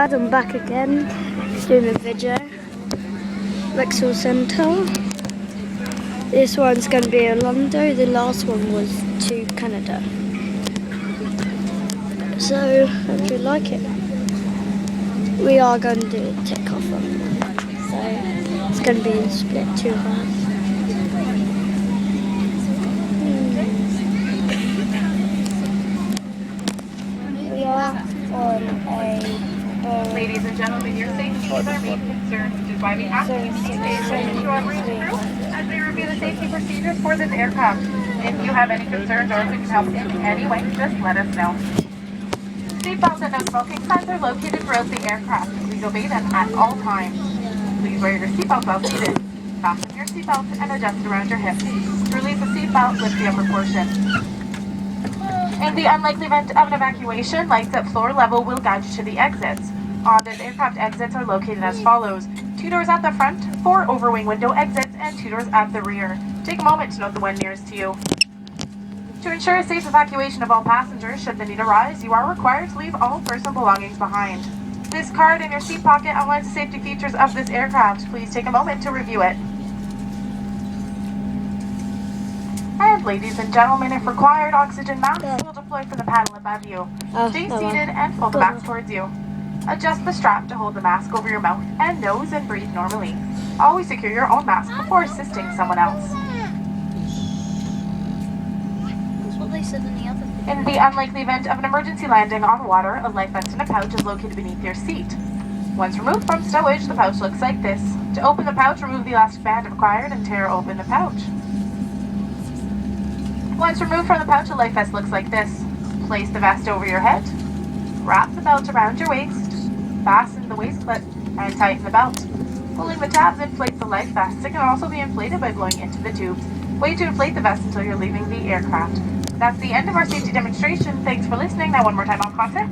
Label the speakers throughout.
Speaker 1: Dad, I'm back again doing a video. Rexall Centre. This one's going to be Orlando, the last one was to Canada. So, hope you like it. We are going to do a takeoff on it. So, it's going to be split 2 halves. We are on a...
Speaker 2: Ladies and gentlemen, your safety is our main concern, which is why we ask you to stay safe to our crew as we review the safety procedures for this aircraft. If you have any concerns or if we can help in any way, just let us know. Seatbelts and no smoking signs are located throughout the aircraft. Please obey them at all times. Please wear your seatbelt while seated. Fasten your seatbelt and adjust it around your hips. To release the seatbelt, lift the upper portion. In the unlikely event of an evacuation, lights at floor level will guide you to the exits. On this aircraft, exits are located as follows. 2 doors at the front, 4 overwing window exits, and 2 doors at the rear. Take a moment to note the one nearest to you. To ensure a safe evacuation of all passengers, should the need arise, you are required to leave all personal belongings behind. This card in your seat pocket outlines the safety features of this aircraft. Please take a moment to review it. And ladies and gentlemen, if required, oxygen masks will deploy from the panel above you. Stay seated and fold the mask towards you. Adjust the strap to hold the mask over your mouth and nose and breathe normally. Always secure your own mask before assisting someone else. In the unlikely event of an emergency landing on water, a life vest in a pouch is located beneath your seat. Once removed from stowage, the pouch looks like this. To open the pouch, remove the elastic band if required and tear open the pouch. Once removed from the pouch, a life vest looks like this. Place the vest over your head, wrap the belt around your waist, fasten the waist clip, and tighten the belt. Pulling the tabs inflates the life vest. It can also be inflated by blowing into the tubes. Wait to inflate the vest until you're leaving the aircraft. That's the end of our safety demonstration. Thanks for listening. Now one more time en français.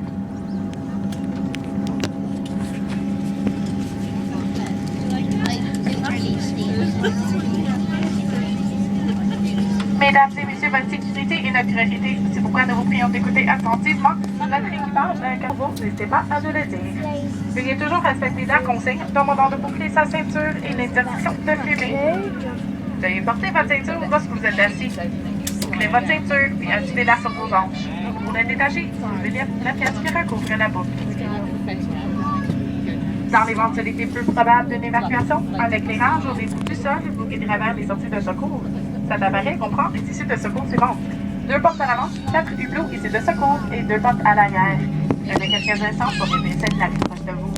Speaker 2: Mesdames et messieurs, votre sécurité est notre priorité. C'est pourquoi nous vous prions d'écouter attentivement notre équipage. Quand vous n'hésitez pas à nous le dire. Veuillez toujours respecter la consigne, demandant de boucler sa ceinture et l'interdiction de fumer. Veuillez porter votre ceinture lorsque vous êtes assis. Bouclez votre ceinture puis ajustez-la sur vos hanches. Pour la détacher, soulevez la pièce qui recouvre la boucle. Dans l'éventualité peu probable d'une évacuation, un éclairage au dessous du sol vous guidera vers les sorties de secours. Cet appareil comprend les issues de secours suivantes. 2 portes à l'avant, 4 hublots issues de secours et 2 portes à l'arrière. Il y en a quelques instants pour révéler celle la plus proche de vous.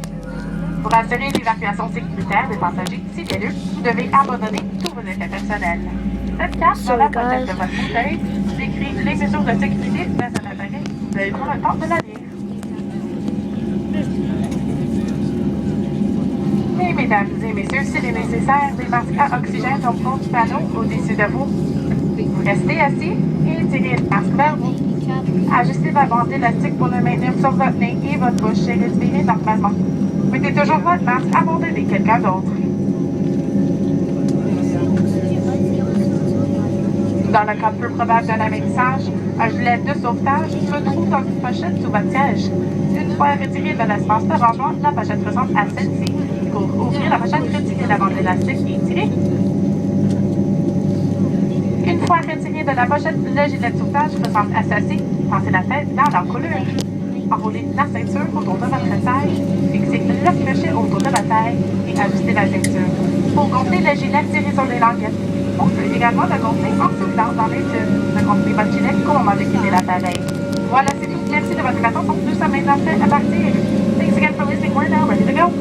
Speaker 2: Pour assurer l'évacuation sécuritaire des passagers civils, vous devez abandonner tous vos effets personnels. Cette carte dans la pochette de votre fauteuil décrit les mesures de sécurité de cet appareil. Vous allez prendre le temps de la lire. Et mesdames et messieurs, s'il est nécessaire, des masques à oxygène tomberont du panneau au-dessus de vous. Vous restez assis et tirez le masque vers vous. Ajustez la bande élastique pour le maintenir sur votre nez et votre bouche et respirer normalement. Mettez toujours votre masque abandonné quelqu'un d'autre. Dans le cas peu probable d'un amérissage, un gilet de sauvetage se trouve dans une pochette sous votre siège. Une fois retiré de l'espace de rangement, la pochette ressemble à celle-ci. Pour ouvrir la pochette, retirez la bande élastique et tirez. Une fois retiré de la pochette, le gilet de sauvetage ressemble à celle-ci. Passez la tête dans l'encolure. Enroulez la ceinture autour de votre taille. Fixez le crochet autour de la taille et ajustez la ceinture. Pour gonfler le gilet, tirez sur les languettes. On peut également le gonfler en soufflant dans les tubes. Ne gonflez pas le gilet qu'au moment de quitter l'appareil. Voilà, c'est tout. Merci de votre attention. Nous sommes maintenant prêts à partir. Thanks again for listening. We're now ready to go.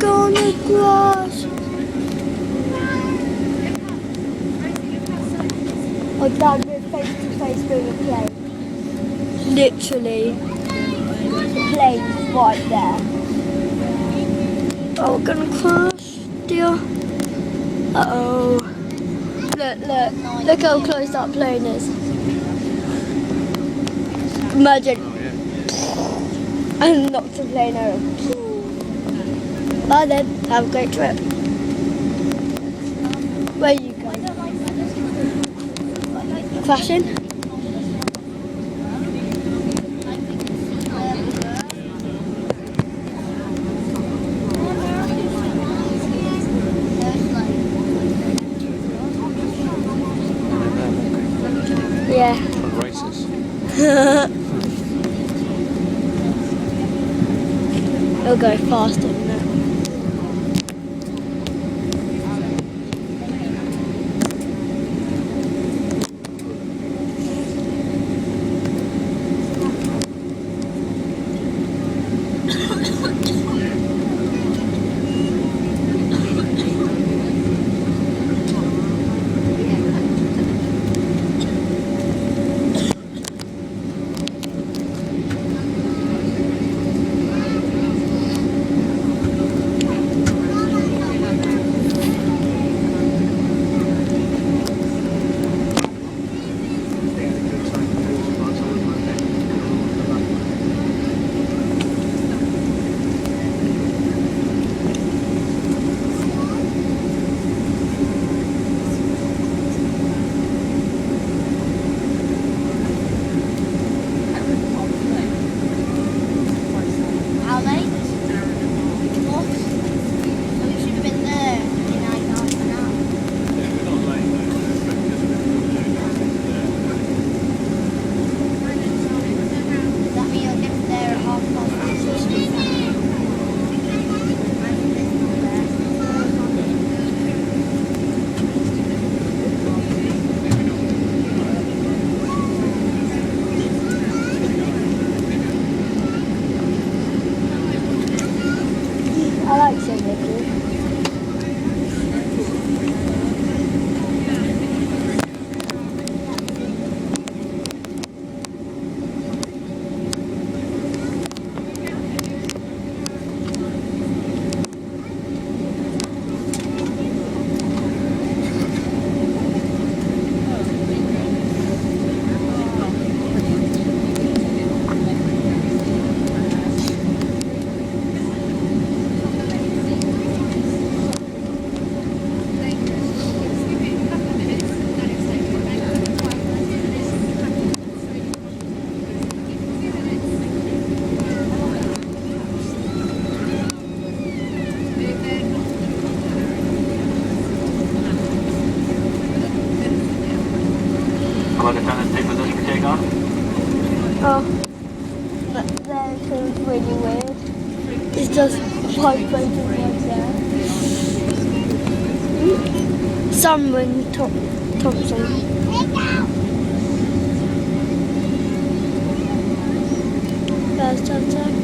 Speaker 1: gonna crash. Oh, Dad, we're face to face with a plane. Literally. The plane's right there. Oh, we're gonna crash, dear. Uh-oh. Look how close that plane is. Imagine. And knocked the plane over. Bye then, have a great trip. Where are you going? Crashing? Yeah.
Speaker 3: Races.
Speaker 1: It'll go faster than that. I like St. Nicholas.
Speaker 3: Hello, Lieutenant. Take position for takeoff.
Speaker 1: Oh, but that feels really weird. It's just vibrating like that. Someone Thompson. First attack.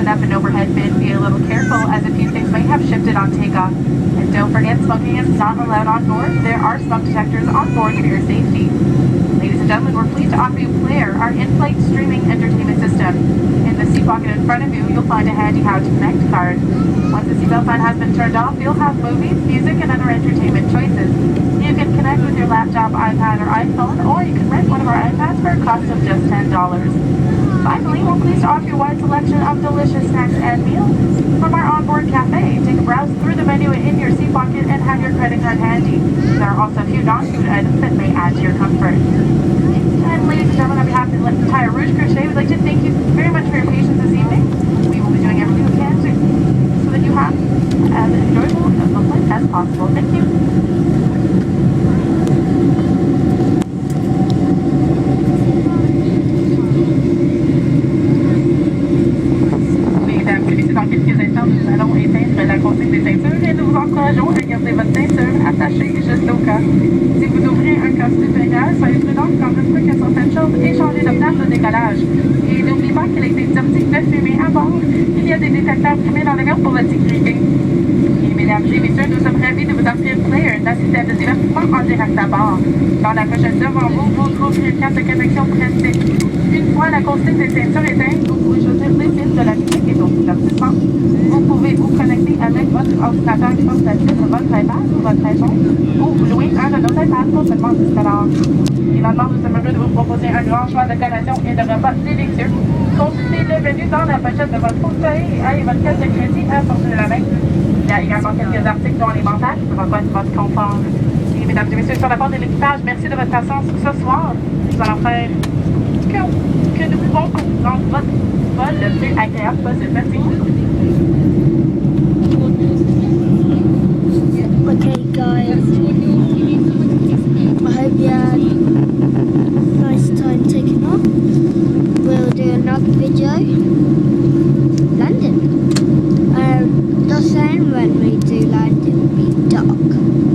Speaker 2: open up an overhead bin, be a little careful as a few things may have shifted on takeoff. And don't forget, smoking is not allowed on board. There are smoke detectors on board for your safety. Ladies and gentlemen, we're pleased to offer you Player, our in-flight streaming entertainment system. In the seat pocket in front of you, you'll find a handy How to Connect card. Once the seatbelt sign has been turned off, you'll have movies, music, and other entertainment choices. You can connect with your laptop, iPad, or iPhone, or you can rent one of our iPads for a cost of just $10. Finally, we're pleased to offer you a wide selection of delicious snacks and meals from our onboard cafe. Take a browse through the menu in your seat pocket and have your credit card handy. There are also a few non-food items that may add to your comfort. And ladies and gentlemen, on behalf of the entire Rouge crew today, we'd like to thank you very much for your patience this evening. We will be doing everything we can so that you have as enjoyable a flight as possible. Thank you. Dans quelques instants, nous allons éteindre la consigne des ceintures et nous vous encourageons à garder votre ceinture attachée juste au cas. Si vous ouvrez un costume fédéral, soyez prudents quand reste que certaines choses et changez de place au décollage. Et n'oubliez pas qu'il a été interdit de fumer à bord. Il y a des détecteurs fumés dans l'avion pour votre sécurité. Et mesdames et messieurs, nous sommes ravis de vous offrir Player, un système de divertissement en direct à bord. Dans la pochette devant vous, vous trouverez une carte de connexion pratique. Une fois la consigne des ceintures éteinte, vous pouvez choisir les films de la musique et d'autres divertissements. Vous pouvez vous connecter avec votre ordinateur portatif, votre iPad ou votre iPhone, ou louer un de nos iPads pour seulement 10 $. Finalement, nous sommes heureux de vous proposer un grand choix de collations et de repas délicieux. Consultez le menu dans la pochette de votre fauteuil et votre carte de crédit à portée de la main. Il y a également quelques articles dont alimentaires qui pourront être votre confort. Et mesdames et messieurs, sur la porte de l'équipage, merci de votre patience ce soir. Nous allons faire que nous pouvons pour vous rendre votre vol le plus agréable possible. Merci.
Speaker 1: Okay guys, I hope you had a nice time taking off. We'll do another video. London. The same when we do land, it will be dark.